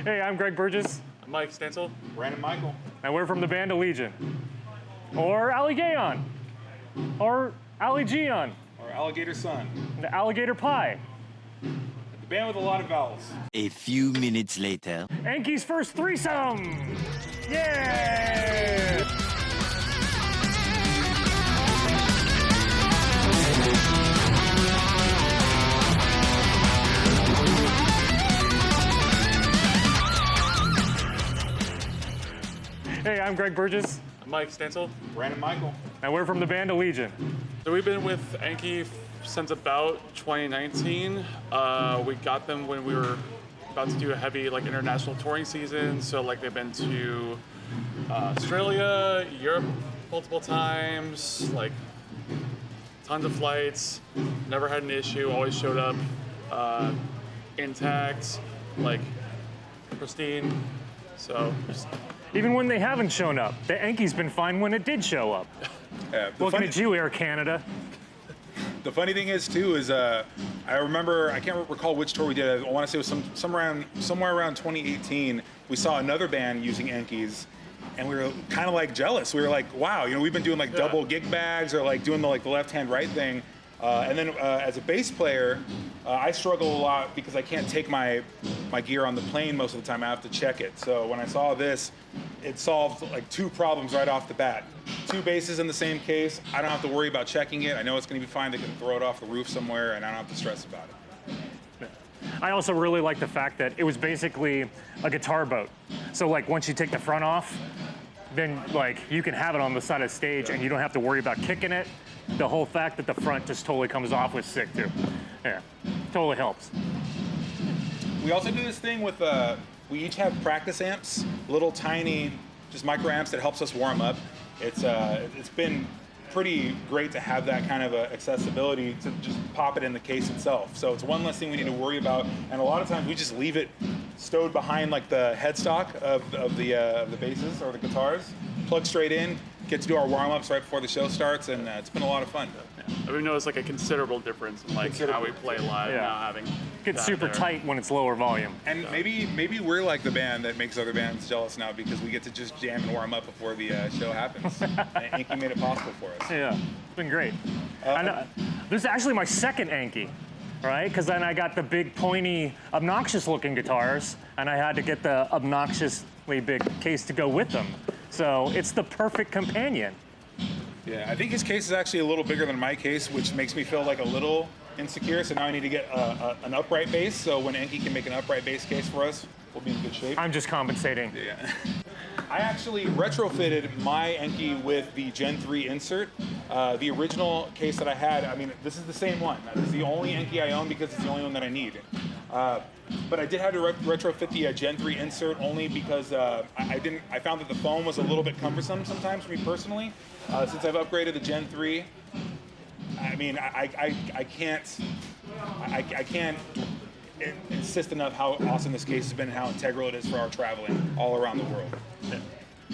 Hey, I'm Greg Burgess. I'm Mike Stancel Brandon Michael. And we're from the band Allegaeon. Or Allegaeon. Or Allegaeon. Or Alligator Sun. The alligator pie. The band with a lot of vowels. A few minutes later. ENKI's first threesome! Yay! Hey, I'm Greg Burgess. I'm Mike Stancel. Brandon Michael. And we're from the band Allegaeon. So we've been with ENKI since about 2019. We got them when we were about to do a heavy international touring season. So they've been to Australia, Europe multiple times, tons of flights, never had an issue, always showed up intact, pristine. So Even when they haven't shown up, the ENKI's been fine when it did show up. Looking at you, Air Canada. The funny thing is, too, is I remember, I can't recall which tour we did. I want to say it was somewhere around 2018. We saw another band using ENKIs, and we were kind of jealous. We were like, wow, we've been doing double gig bags or doing the left-hand right thing. And then as a bass player, I struggle a lot because I can't take my gear on the plane most of the time. I have to check it. So when I saw this, it solved two problems right off the bat. Two basses in the same case. I don't have to worry about checking it. I know it's going to be fine. They can throw it off the roof somewhere, and I don't have to stress about it. I also really like the fact that it was basically a guitar boat. So once you take the front off, then you can have it on the side of the stage and you don't have to worry about kicking it. The whole fact that the front just totally comes off was sick too. Yeah, totally helps. We also do this thing with, we each have practice amps, little tiny, just micro amps that helps us warm up. It's been pretty great to have that kind of accessibility to just pop it in the case itself. So it's one less thing we need to worry about. And a lot of times we just leave it stowed behind the headstock of the basses or the guitars, plug straight in, get to do our warm-ups right before the show starts, and it's been a lot of fun. we've noticed a considerable difference in how we play live now, having gets super tight when it's lower volume. And maybe we're like the band that makes other bands jealous now because we get to just jam and warm up before the show happens. And ENKI made it possible for us. Yeah, it's been great. This is actually my second ENKI, right? Because then I got the big, pointy, obnoxious-looking guitars, and I had to get the obnoxiously big case to go with them. So it's the perfect companion. Yeah, I think his case is actually a little bigger than my case, which makes me feel a little insecure. So now I need to get an upright bass. So when ENKI can make an upright bass case for us, we'll be in good shape. I'm just compensating. Yeah. I actually retrofitted my ENKI with the Gen 3 insert. The original case that I had, this is the same one. This is the only ENKI I own because it's the only one that I need. But I did have to retrofit the Gen 3 insert only because I found that the foam was a little bit cumbersome sometimes for me personally. Since I've upgraded the Gen 3, I can't insist enough how awesome this case has been and how integral it is for our traveling all around the world. Yeah.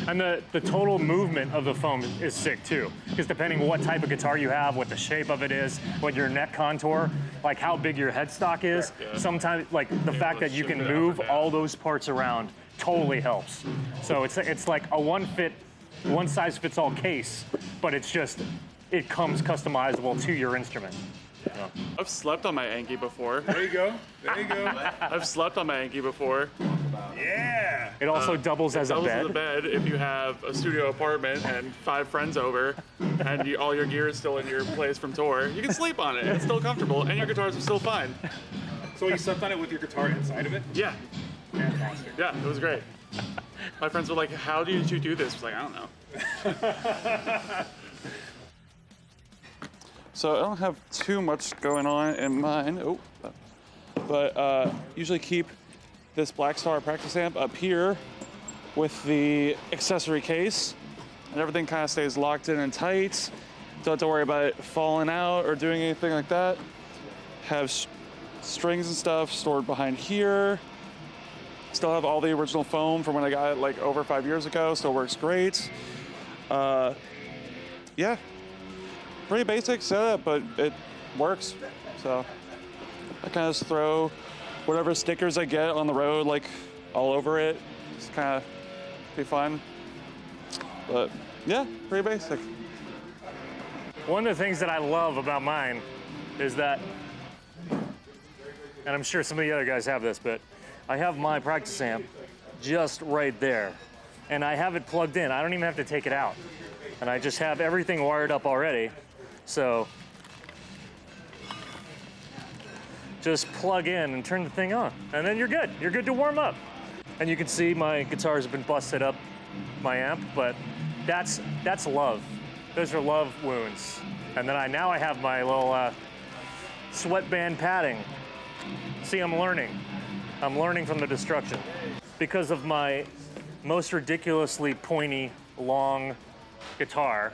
And the total movement of the foam is sick too, because depending on what type of guitar you have, what the shape of it is, what your neck contour, how big your headstock is, sometimes the fact that you can move all those parts around totally helps. So it's like a one size fits all case, but it comes customizable to your instrument. Yeah. I've slept on my ENKI before. There you go. I've slept on my ENKI before. Yeah. It also doubles as a bed. Doubles as a bed if you have a studio apartment and 5 friends over, and all your gear is still in your place from tour. You can sleep on it. It's still comfortable, and your guitars are still fine. So you slept on it with your guitar inside of it? Yeah. Fantastic. Yeah, it was great. My friends were like, "How did you do this?" I was like, "I don't know." So I don't have too much going on in mine. But usually keep this Black Star practice amp up here with the accessory case, and everything kind of stays locked in and tight. Don't have to worry about it falling out or doing anything like that. Have strings and stuff stored behind here. Still have all the original foam from when I got it over 5 years ago. Still works great. Yeah, pretty basic setup, but it works. So I kind of just throw whatever stickers I get on the road, all over it. Just kind of be fun. But yeah, pretty basic. One of the things that I love about mine is that, and I'm sure some of the other guys have this, but I have my practice amp just right there. And I have it plugged in. I don't even have to take it out. And I just have everything wired up already. So just plug in and turn the thing on. And then you're good. You're good to warm up. And you can see my guitars have been busted up, my amp, but that's love. Those are love wounds. And then now I have my little sweatband padding. See, I'm learning. I'm learning from the destruction. Because of my most ridiculously pointy, long guitar,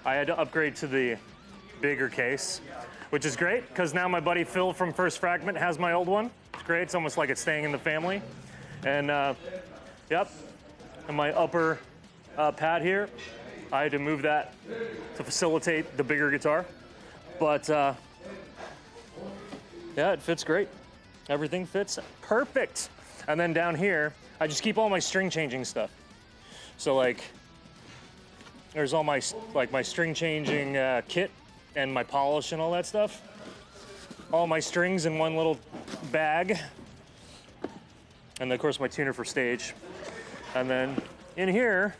I had to upgrade to the bigger case, which is great, because now my buddy Phil from First Fragment has my old one. It's great, it's almost like it's staying in the family. And yep, and my upper pad here, I had to move that to facilitate the bigger guitar. But yeah, it fits great. Everything fits perfect. And then down here, I just keep all my string changing stuff. So like, there's all my my string changing kit and my polish and all that stuff. All my strings in one little bag. And then of course my tuner for stage. And then in here,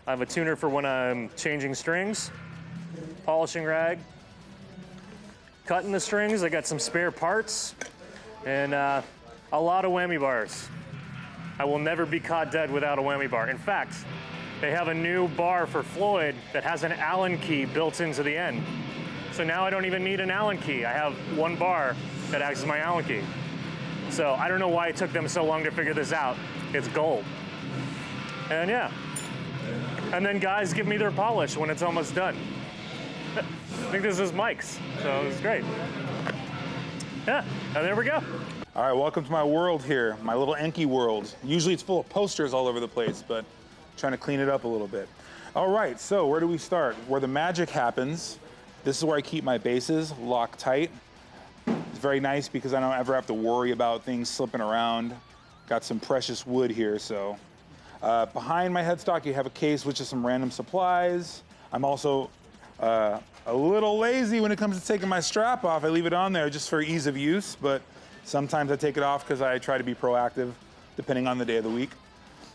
I have a tuner for when I'm changing strings, polishing rag, cutting the strings. I got some spare parts and a lot of whammy bars. I will never be caught dead without a whammy bar. In fact, they have a new bar for Floyd that has an Allen key built into the end. So now I don't even need an Allen key. I have one bar that acts as my Allen key. So I don't know why it took them so long to figure this out. It's gold. And yeah. And then guys give me their polish when it's almost done. I think this is Mike's, so it's great. Yeah, and there we go. All right, welcome to my world here, my little ENKI world. Usually it's full of posters all over the place, but trying to clean it up a little bit. All right, so where do we start? Where the magic happens. This is where I keep my basses locked tight. It's very nice because I don't ever have to worry about things slipping around. Got some precious wood here, so. Behind my headstock, you have a case with just some random supplies. I'm also a little lazy when it comes to taking my strap off. I leave it on there just for ease of use, but sometimes I take it off because I try to be proactive, depending on the day of the week.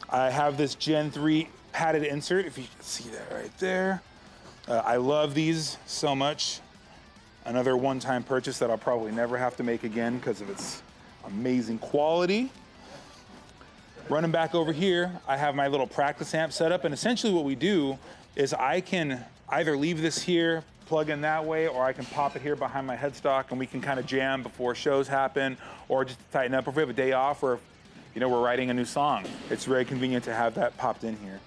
I have this Gen 3 padded insert, if you can see that right there. I love these so much. Another one-time purchase that I'll probably never have to make again because of its amazing quality. Running back over here, I have my little practice amp set up, and essentially what we do is I can either leave this here, plug in that way, or I can pop it here behind my headstock and we can kind of jam before shows happen, or just to tighten up if we have a day off or if, we're writing a new song. It's very convenient to have that popped in here.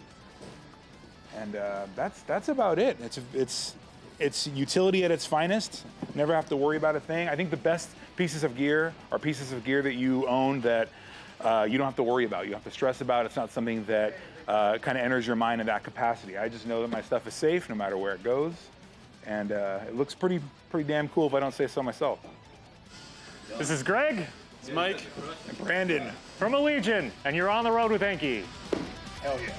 And that's about it. It's utility at its finest. Never have to worry about a thing. I think the best pieces of gear are pieces of gear that you own that you don't have to worry about. You don't have to stress about. It's not something that kind of enters your mind in that capacity. I just know that my stuff is safe no matter where it goes. And it looks pretty damn cool if I don't say so myself. This is Greg. It's Mike. And Brandon. From Allegaeon, and you're on the road with ENKI. Hell yeah.